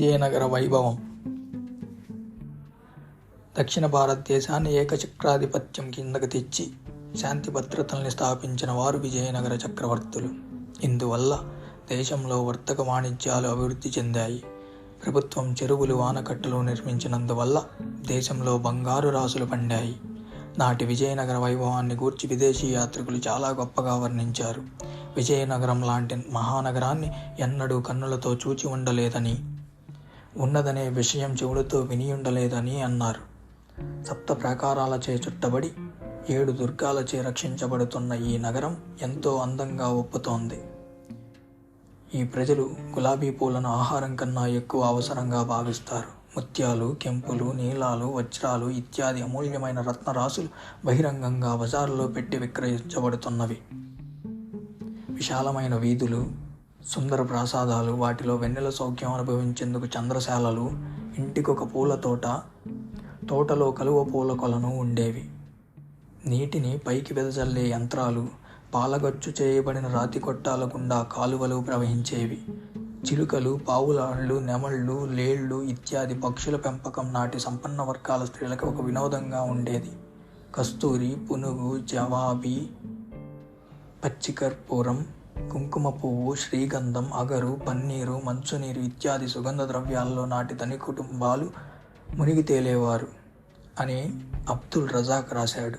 విజయనగర వైభవం. దక్షిణ భారతదేశాన్ని ఏకచక్రాధిపత్యం కిందకు తెచ్చి శాంతి భద్రతల్ని స్థాపించిన వారు విజయనగర చక్రవర్తులు. ఇందువల్ల దేశంలో వర్తక వాణిజ్యాలు అభివృద్ధి చెందాయి. ప్రభుత్వం చెరువులు, ఆనకట్టలు నిర్మించినందువల్ల దేశంలో బంగారు రాసులు పండాయి. నాటి విజయనగర వైభవాన్ని గూర్చి విదేశీ యాత్రికులు చాలా గొప్పగా వర్ణించారు. విజయనగరం లాంటి మహానగరాన్ని ఎన్నడూ కన్నులతో చూచి ఉండలేదని, ఉన్నదనే విషయం చెవులతో విని ఉండలేదని అన్నారు. సప్త ప్రాకారాలచే చుట్టబడి 7 దుర్గాలచే రక్షించబడుతున్న ఈ నగరం ఎంతో అందంగా ఒప్పుతోంది. ఈ ప్రజలు గులాబీ పూలను ఆహారం కన్నా ఎక్కువ అవసరంగా భావిస్తారు. ముత్యాలు, కెంపులు, నీలాలు, వజ్రాలు ఇత్యాది అమూల్యమైన రత్నరాశులు బహిరంగంగా బజారులో పెట్టి విక్రయించబడుతున్నవి. విశాలమైన వీధులు, సుందర ప్రాసాదాలు, వాటిలో వెన్నెల సౌఖ్యం అనుభవించేందుకు చంద్రశాలలు, ఇంటికొక పూల తోట, తోటలో కలువ పూల కొలను ఉండేవి. నీటిని పైకి వెదజల్లే యంత్రాలు, పాలగచ్చు చేయబడిన రాతి కొట్టాల గుండా కాలువలు ప్రవహించేవి. చిలుకలు, పావులాళ్ళు, నెమళ్ళు, లేళ్ళు ఇత్యాది పక్షుల పెంపకం నాటి సంపన్న వర్గాల స్త్రీలకు ఒక వినోదంగా ఉండేది. కస్తూరి, పునుగు, జవాబి, పచ్చికర్పూరం, కుంకుమ పువ్వు, శ్రీగంధం, అగరు, పన్నీరు, మంచునీరు ఇత్యాది సుగంధ ద్రవ్యాల్లో నాటి ధని కుటుంబాలు మునిగి తేలేవారు అని అబ్దుల్ రజాక్ రాశాడు.